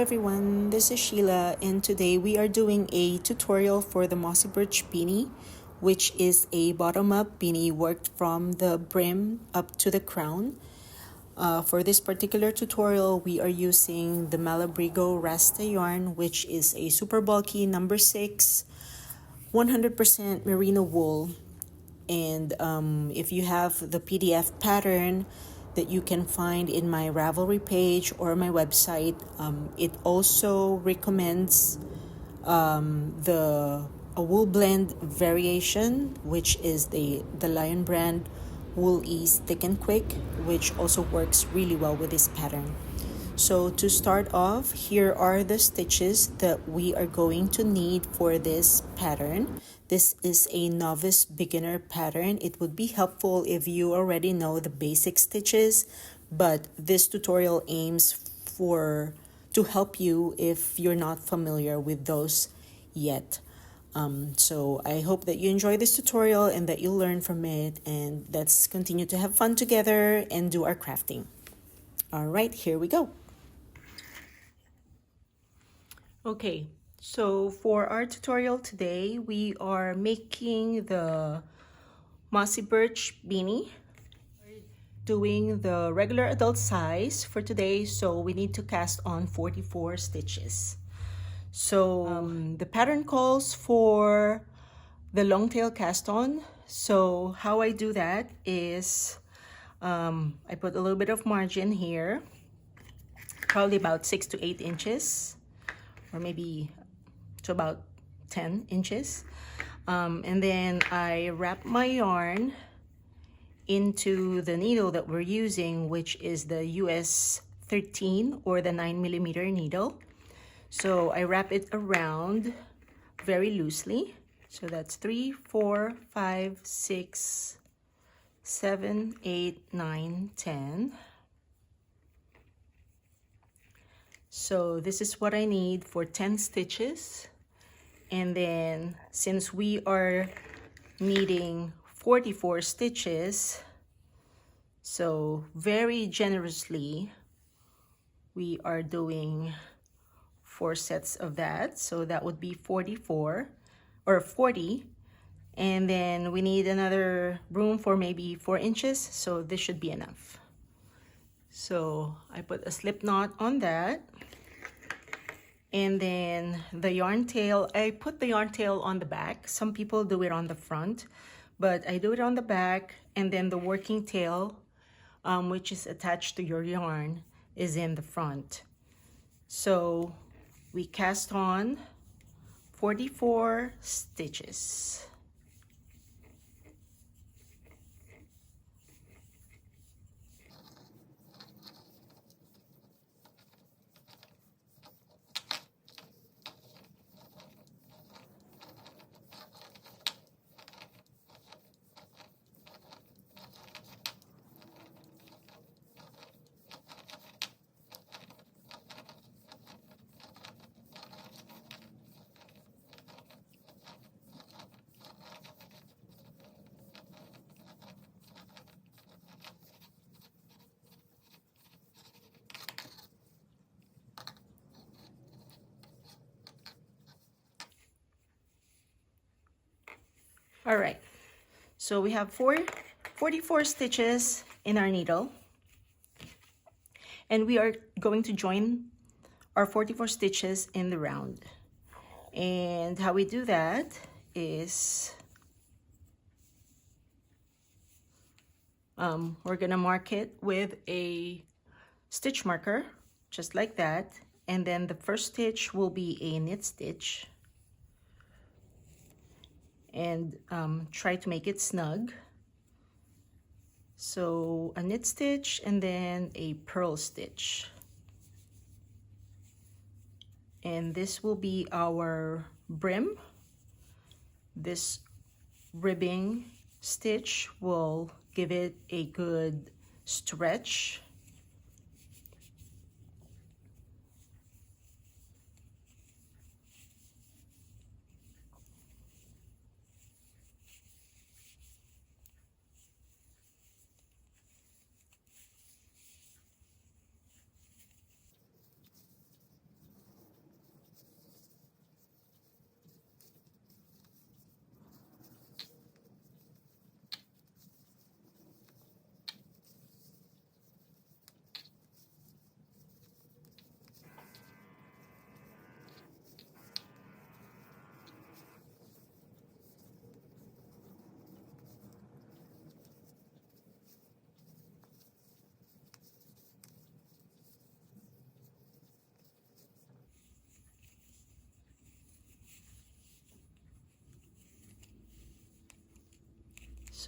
everyone, this is Sheila, and today we are doing a tutorial for the Mossy Birch Beanie, which is a bottom-up beanie worked from the brim up to the crown. For this particular tutorial, we are using the Malabrigo Rasta yarn, which is a super bulky number 6, 100% merino wool. And if you have the PDF pattern that you can find in my Ravelry page or my website, it also recommends a wool blend variation, which is the Lion brand Wool Ease Thick and Quick, which also works really well with this pattern. So to start off, here are the stitches that we are going to need for this pattern. This is a novice beginner pattern. It would be helpful if you already know the basic stitches, but this tutorial aims to help you if you're not familiar with those yet. So I hope that you enjoy this tutorial and that you learn from it, and let's continue to have fun together and do our crafting. All right, here we go. Okay, so for our tutorial today, we are making the Mossy Birch Beanie. Doing the regular adult size for today, so we need to cast on 44 stitches. So the pattern calls for the long tail cast on. So how I do that is I put a little bit of margin here, probably about 6 to 8 inches, or maybe to about 10 inches. And then I wrap my yarn into the needle that we're using, which is the US 13 or the 9mm needle. So I wrap it around very loosely. So that's 3, 4, 5, 6, 7, 8, 9, 10. So this is what I need for 10 stitches. And then since we are needing 44 stitches, so very generously we are doing 4 sets of that. So that would be 44 or 40. And then we need another room for maybe 4 inches. So this should be enough. So I put a slip knot on that. And then the yarn tail, I put the yarn tail on the back. Some people do it on the front, but I do it on the back. And then the working tail, which is attached to your yarn, is in the front. So we cast on 44 stitches. All right, so we have 44 stitches in our needle, and we are going to join our 44 stitches in the round. And how we do that is we're gonna mark it with a stitch marker, just like that. And then the first stitch will be a knit stitch. And try to make it snug. So a knit stitch and then a purl stitch. And this will be our brim. This ribbing stitch will give it a good stretch.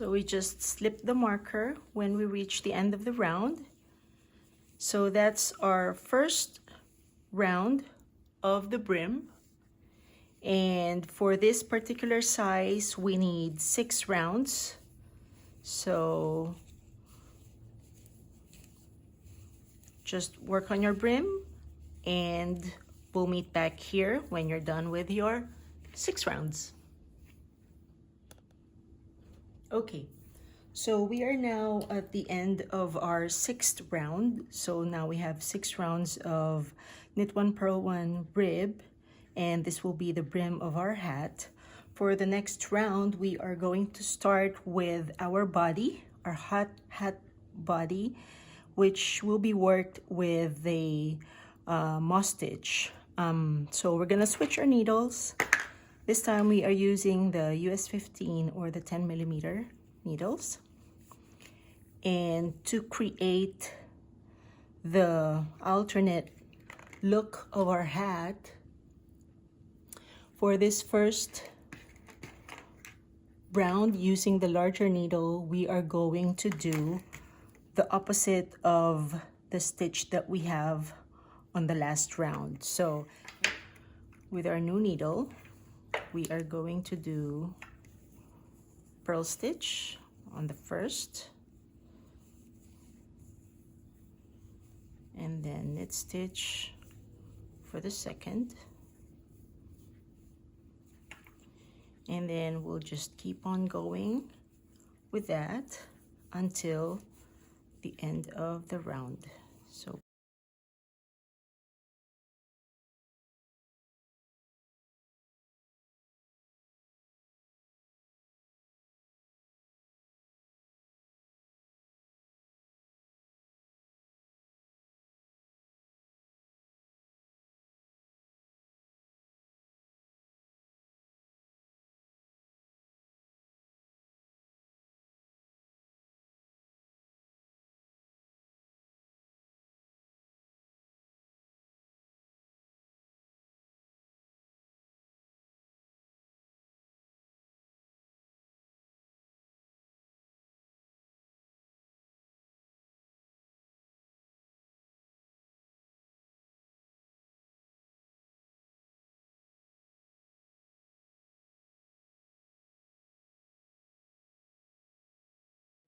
So we just slip the marker when we reach the end of the round. So that's our first round of the brim. And for this particular size, we need 6 rounds. So just work on your brim and we'll meet back here when you're done with your 6 rounds. Okay, so we are now at the end of our 6th round. So now we have 6 rounds of knit 1 purl 1 rib, and this will be the brim of our hat. For the next round, we are going to start with our body, our hat body, which will be worked with the moss stitch. So we're gonna switch our needles. This time we are using the US 15 or the 10mm needles. And to create the alternate look of our hat, for this first round using the larger needle, we are going to do the opposite of the stitch that we have on the last round. So with our new needle, we are going to do purl stitch on the first, and then knit stitch for the second, and then we'll just keep on going with that until the end of the round. So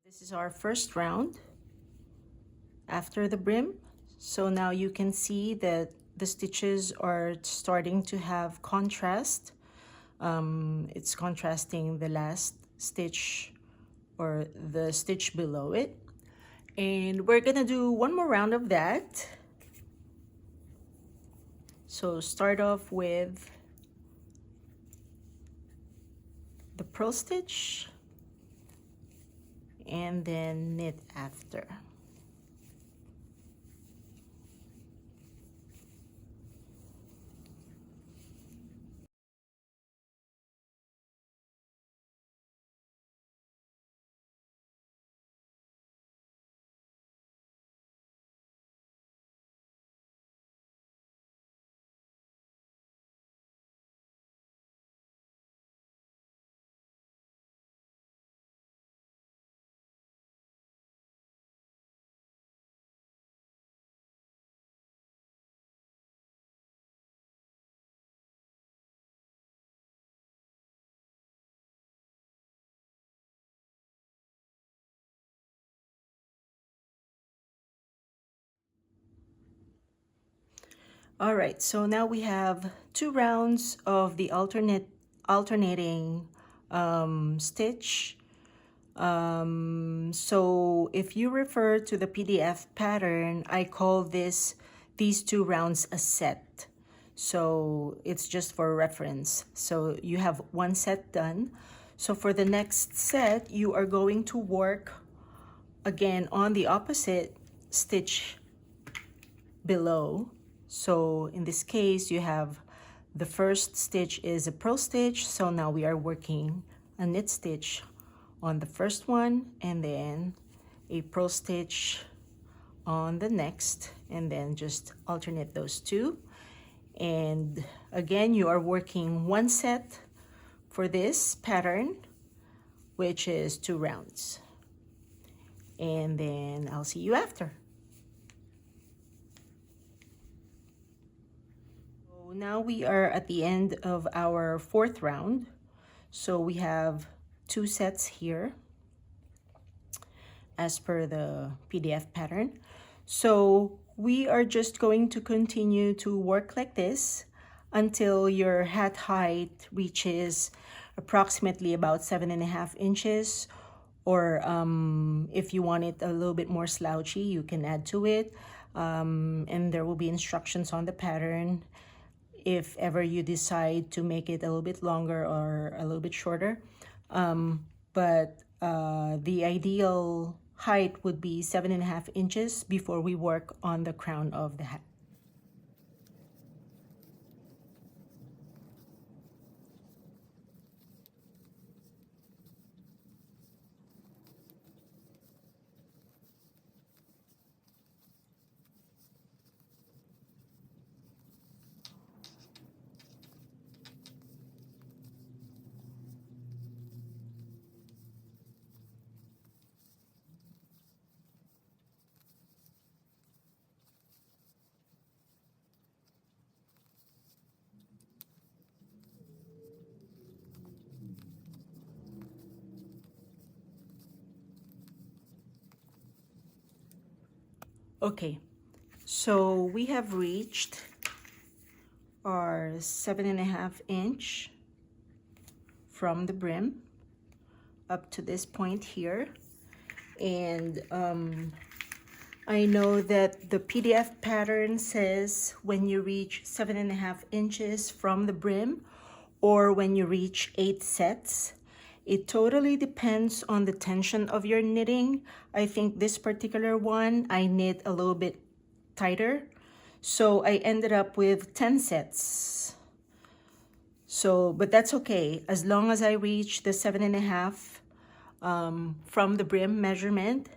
this is our first round after the brim. So now you can see that the stitches are starting to have contrast. It's contrasting the last stitch or the stitch below it. And we're gonna do one more round of that. So start off with the purl stitch and then knit after. All right, so now we have 2 rounds of the alternating stitch. So if you refer to the PDF pattern, I call these 2 rounds a set. So it's just for reference. So you have 1 set done. So for the next set, you are going to work again on the opposite stitch below. So in this case, you have the first stitch is a purl stitch. So now we are working a knit stitch on the first one, and then a purl stitch on the next, and then just alternate those 2. And again, you are working 1 set for this pattern which is 2 rounds. And then I'll see you after. So now we are at the end of our 4th round. So we have 2 sets here as per the PDF pattern. So we are just going to continue to work like this until your hat height reaches approximately about 7.5 inches, or if you want it a little bit more slouchy, you can add to it, and there will be instructions on the pattern if ever you decide to make it a little bit longer or a little bit shorter. But the ideal height would be 7.5 inches before we work on the crown of the hat. Okay, so we have reached our 7.5 inch from the brim up to this point here. And I know that the PDF pattern says when you reach 7.5 inches from the brim, or when you reach 8 sets. It totally depends on the tension of your knitting. I think this particular one, I knit a little bit tighter. So I ended up with 10 sets. So, but that's okay. As long as I reach the 7.5 from the brim measurement,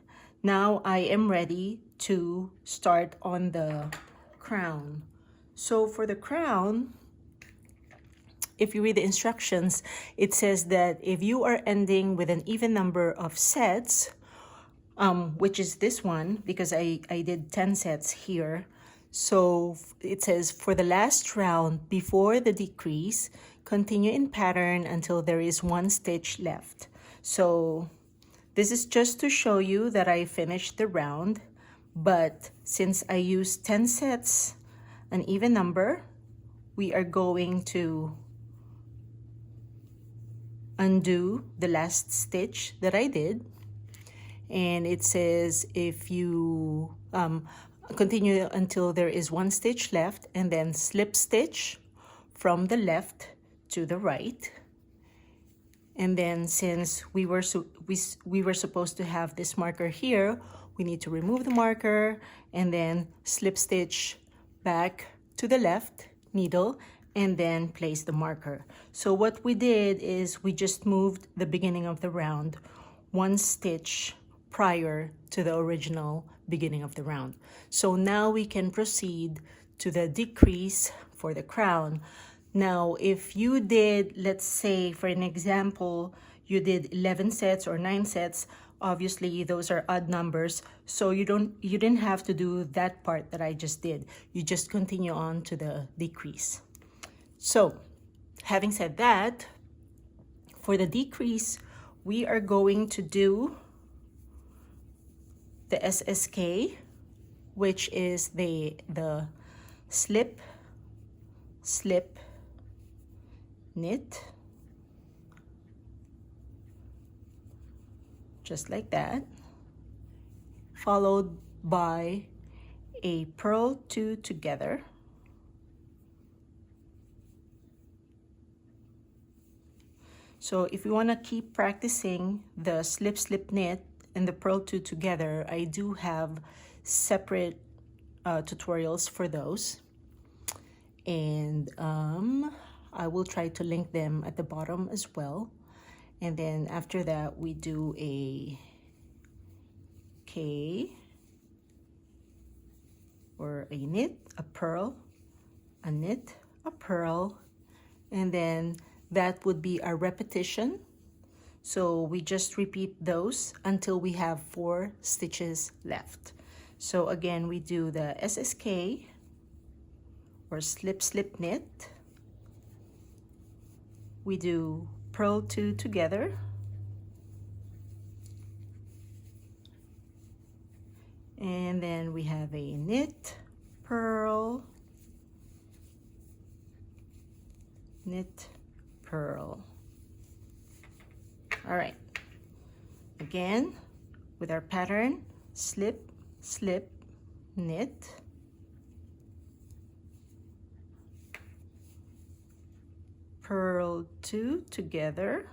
now I am ready to start on the crown. So for the crown, if you read the instructions, it says that if you are ending with an even number of sets, which is this one, because I did 10 sets here. So it says for the last round before the decrease, continue in pattern until there is 1 stitch left. So this is just to show you that I finished the round, but since I used 10 sets, an even number, we are going to undo the last stitch that I did. And it says if you continue until there is 1 stitch left, and then slip stitch from the left to the right. And then since we were supposed to have this marker here, we need to remove the marker and then slip stitch back to the left needle and then place the marker. So what we did is we just moved the beginning of the round 1 stitch prior to the original beginning of the round. So now we can proceed to the decrease for the crown. Now, if you did, let's say for an example, you did 11 sets or 9 sets, obviously those are odd numbers, so you didn't have to do that part that I just did. You just continue on to the decrease. So, having said that, for the decrease, we are going to do the SSK, which is the slip, slip, knit, just like that, followed by a purl 2 together, so if you want to keep practicing the slip, slip, knit and the purl 2 together, I do have separate tutorials for those, and I will try to link them at the bottom as well. And then after that, we do a K, or a knit, a purl, a knit, a purl, and then that would be a repetition. So we just repeat those until we have 4 stitches left. So again, we do the SSK or slip slip knit. We do purl 2 together, and then we have a knit, purl, knit, purl. All right, again with our pattern, slip slip knit, purl 2 together,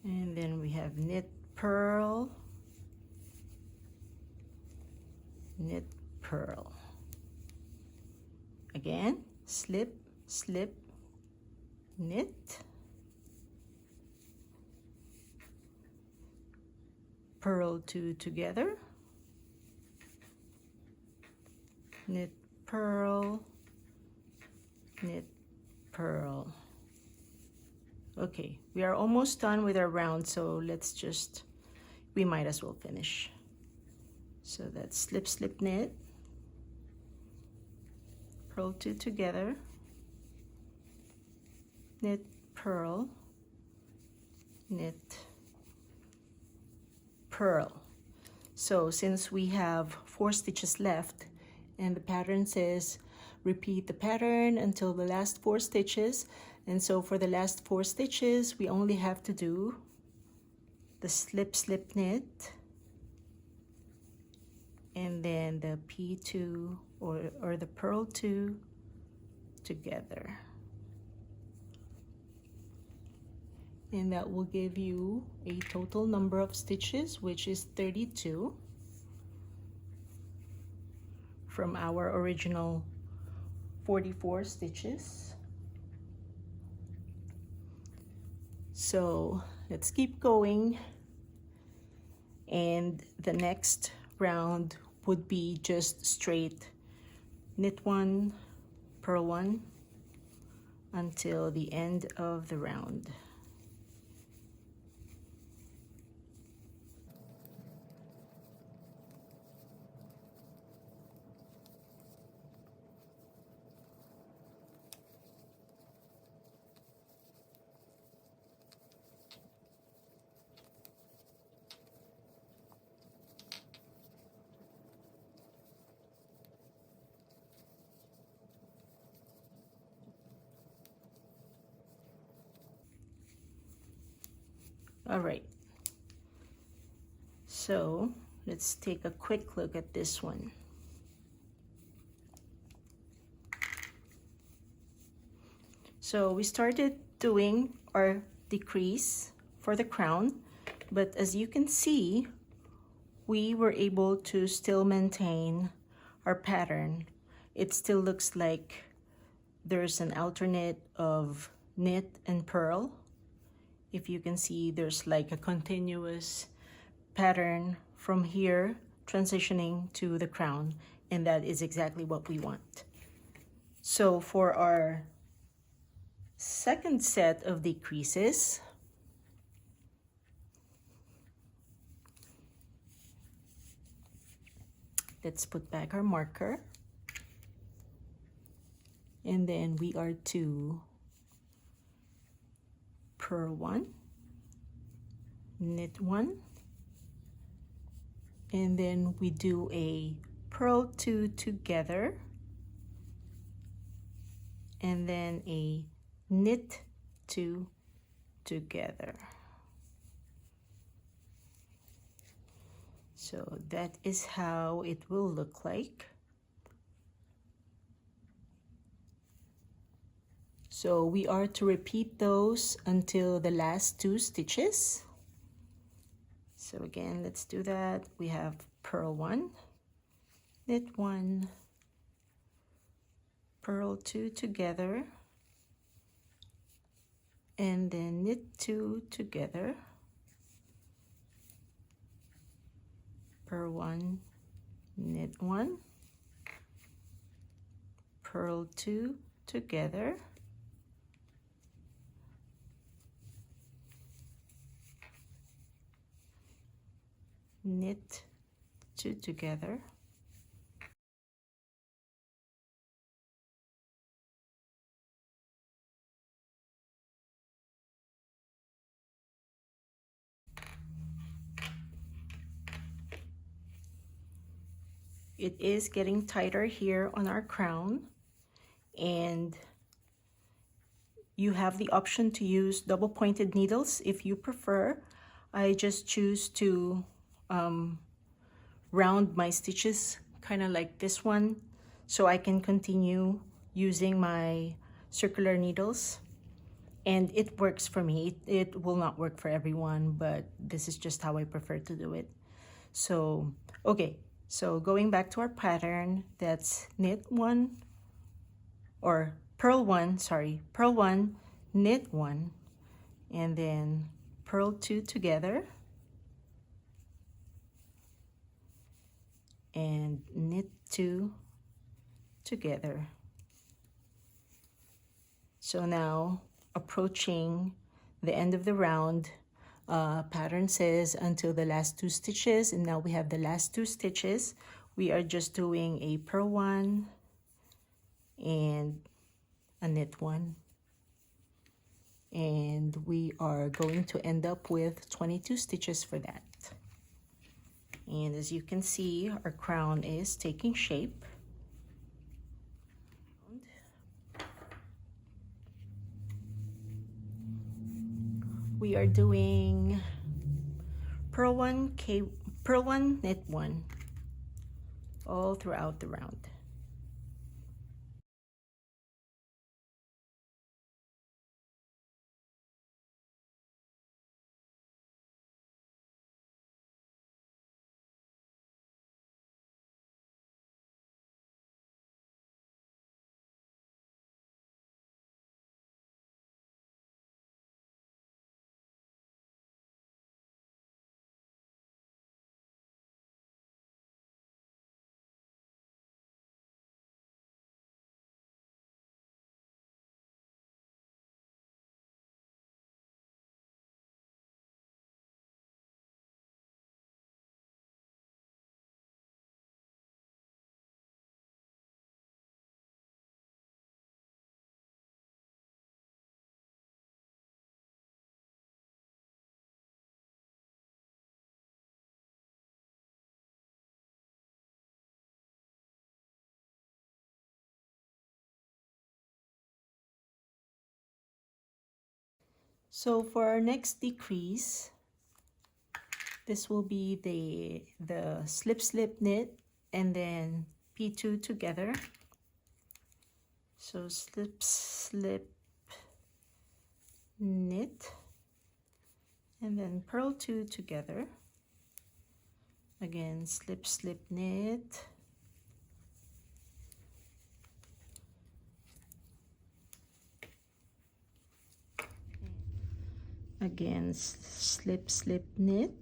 and then we have knit, purl, knit, purl. Again, slip slip knit, purl 2 together, knit, purl, knit, purl. Okay, we are almost done with our round, so we might as well finish. So that's slip slip knit, purl 2 together, knit, purl, knit, purl. So since we have 4 stitches left and the pattern says repeat the pattern until the last 4 stitches, and so for the last 4 stitches we only have to do the slip slip knit and then the P2 or the purl 2 together, and that will give you a total number of stitches, which is 32 from our original 44 stitches. So let's keep going, and the next round would be just straight knit 1, purl 1 until the end of the round. All right, so let's take a quick look at this one. So we started doing our decrease for the crown, but as you can see, we were able to still maintain our pattern. It still looks like there's an alternate of knit and purl. If you can see, there's like a continuous pattern from here transitioning to the crown, and that is exactly what we want. So for our second set of decreases, let's put back our marker, and then we are to purl 1, knit 1, and then we do a purl 2 together, and then a knit 2 together. So that is how it will look like. So we are to repeat those until the last 2 stitches. So again, let's do that. We have purl 1, knit 1, purl 2 together, and then knit 2 together, purl 1, knit 1, purl 2 together, knit 2 together, it is getting tighter here on our crown, and you have the option to use double pointed needles if you prefer. I just choose to round my stitches kind of like this one, so I can continue using my circular needles, and it works for me. It will not work for everyone, but this is just how I prefer to do it. So okay, so going back to our pattern, that's knit 1 or purl 1, sorry, purl 1, knit 1, and then purl 2 together and knit 2 together. So now approaching the end of the round, pattern says until the last 2 stitches, and now we have the last 2 stitches. We are just doing a purl 1 and a knit 1, and we are going to end up with 22 stitches for that. And as you can see, our crown is taking shape. We are doing purl 1, purl 1, knit 1 all throughout the round. So for our next decrease, this will be the slip slip knit and then P2 together. So slip slip knit and then purl 2 together. Again, slip slip knit, again slip slip knit,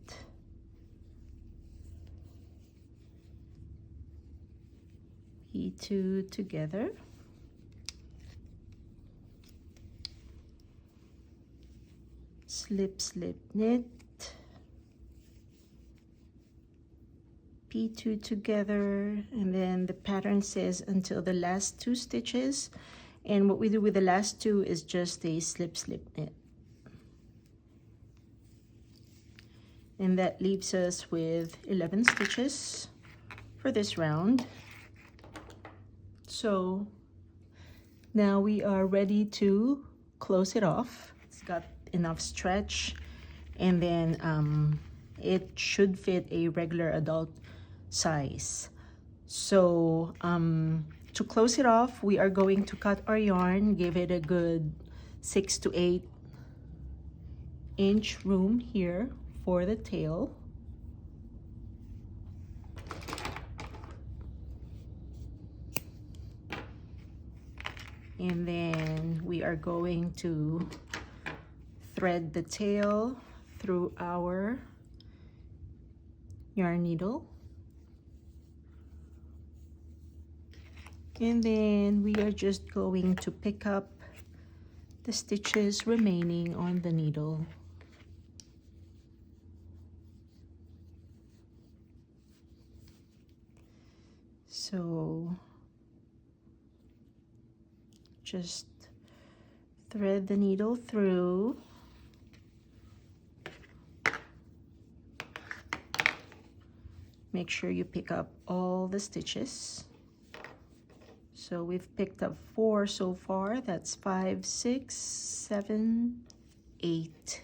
P2 together, slip slip knit, P2 together, and then the pattern says until the last 2 stitches, and what we do with the last 2 is just a slip slip knit. And that leaves us with 11 stitches for this round. So now we are ready to close it off. It's got enough stretch, and then it should fit a regular adult size. So to close it off, we are going to cut our yarn, give it a good 6 to 8 inch room here for the tail. And then we are going to thread the tail through our yarn needle. And then we are just going to pick up the stitches remaining on the needle. So just thread the needle through. Make sure you pick up all the stitches. So we've picked up 4 so far. That's 5, 6, 7, 8.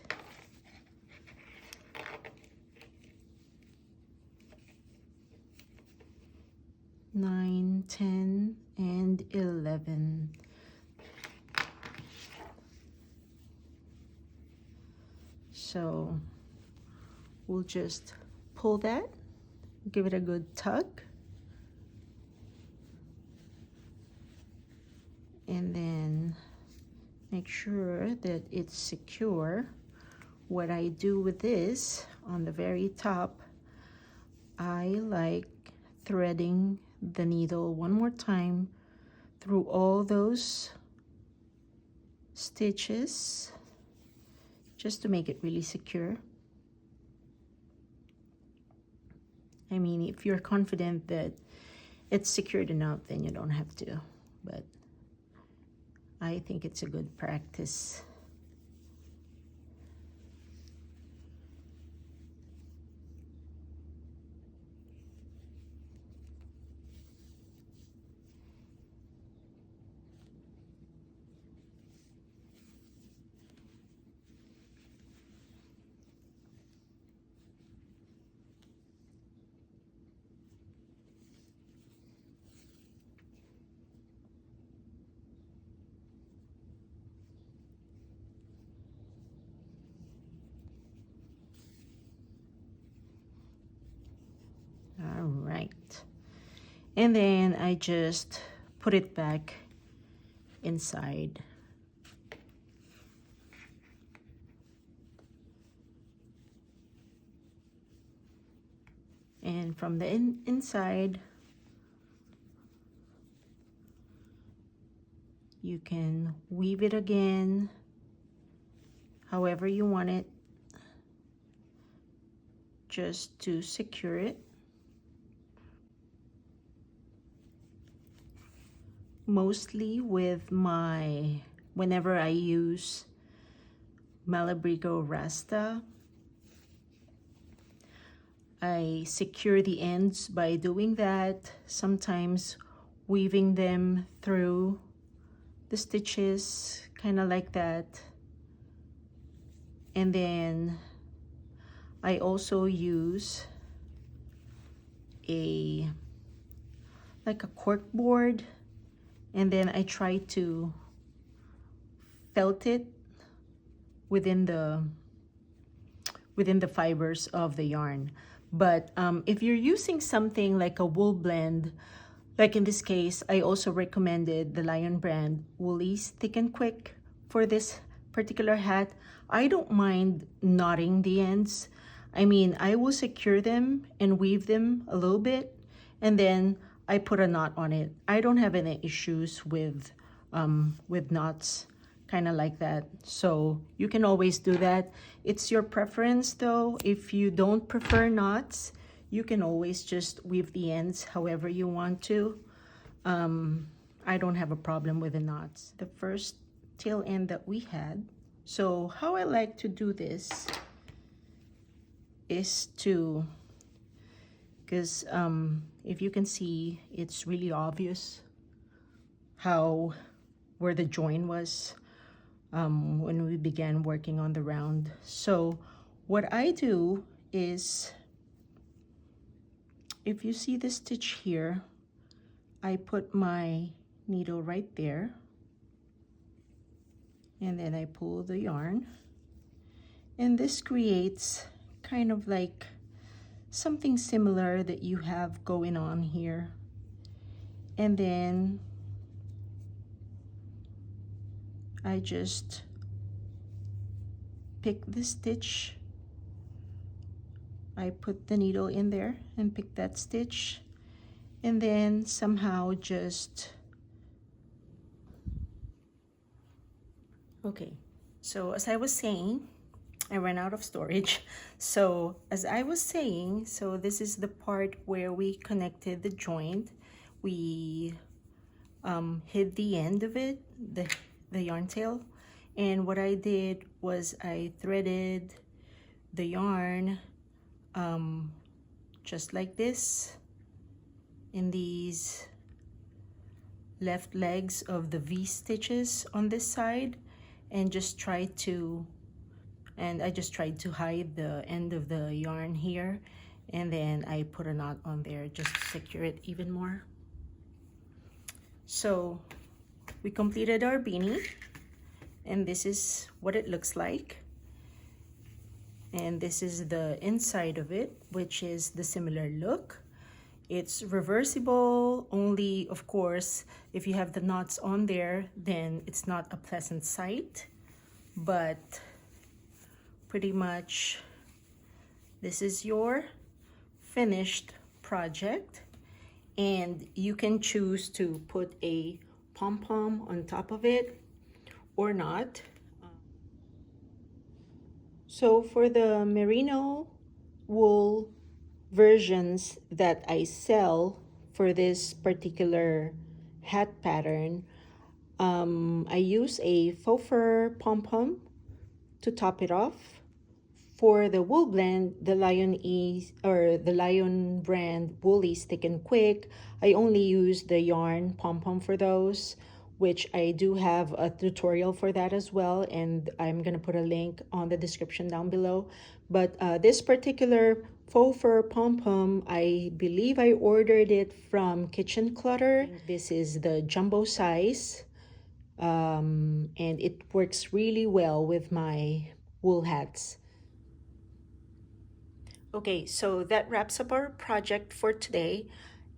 Nine, 10, and 11. So we'll just pull that, give it a good tug, and then make sure that it's secure. What I do with this, on the very top, I like threading the needle one more time through all those stitches just to make it really secure. I mean, if you're confident that it's secured enough, then you don't have to, but I think it's a good practice. All right, and then I just put it back inside. And from the inside, you can weave it again however you want it, just to secure it. Mostly with whenever I use Malabrigo Rasta, I secure the ends by doing that, sometimes weaving them through the stitches, kind of like that. And then I also use like a cork board, and then I try to felt it within the fibers of the yarn. But if you're using something like a wool blend, like in this case, I also recommended the Lion brand Woolies Thick and Quick for this particular hat. I don't mind knotting the ends. I mean, I will secure them and weave them a little bit, and then I put a knot on it. I don't have any issues with knots, kind of like that. So you can always do that. It's your preference though. If you don't prefer knots, you can always just weave the ends however you want to. I don't have a problem with the knots. The first tail end that we had. So how I like to do this is to, because if you can see, it's really obvious where the join was when we began working on the round. So what I do is, if you see the stitch here, I put my needle right there, and then I pull the yarn, and this creates kind of like something similar that you have going on here. And then I just pick the stitch, I put the needle in there and pick that stitch, and then somehow just Okay, so as I was saying, I ran out of storage. So as I was saying, so this is the part where we connected the joint. We hid the end of it, the yarn tail. And what I did was I threaded the yarn just like this in these left legs of the V stitches on this side, and I just tried to hide the end of the yarn here, and then I put a knot on there just to secure it even more. So we completed our beanie, and this is what it looks like. And this is the inside of it, which is the similar look. It's reversible, only of course if you have the knots on there, then it's not a pleasant sight. But pretty much this is your finished project, and you can choose to put a pom-pom on top of it or not. So for the merino wool versions that I sell for this particular hat pattern, I use a faux fur pom-pom to top it off. For the wool blend, the Lion brand Woolly Stick and Quick, I only use the yarn pom-pom for those, which I do have a tutorial for that as well, and I'm gonna put a link on the description down below. But this particular faux fur pom-pom, I believe I ordered it from Kitchen Clutter. This is the jumbo size, and it works really well with my wool hats. Okay, so that wraps up our project for today.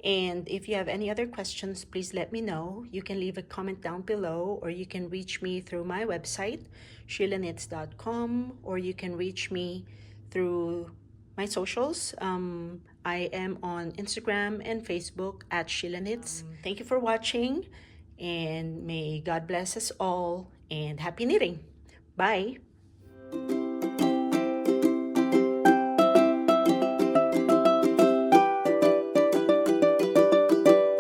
And if you have any other questions, please let me know. You can leave a comment down below, or you can reach me through my website, sheilanits.com, or you can reach me through my socials. I am on Instagram and Facebook at sheilanits. Thank you for watching, and may God bless us all, and happy knitting. Bye.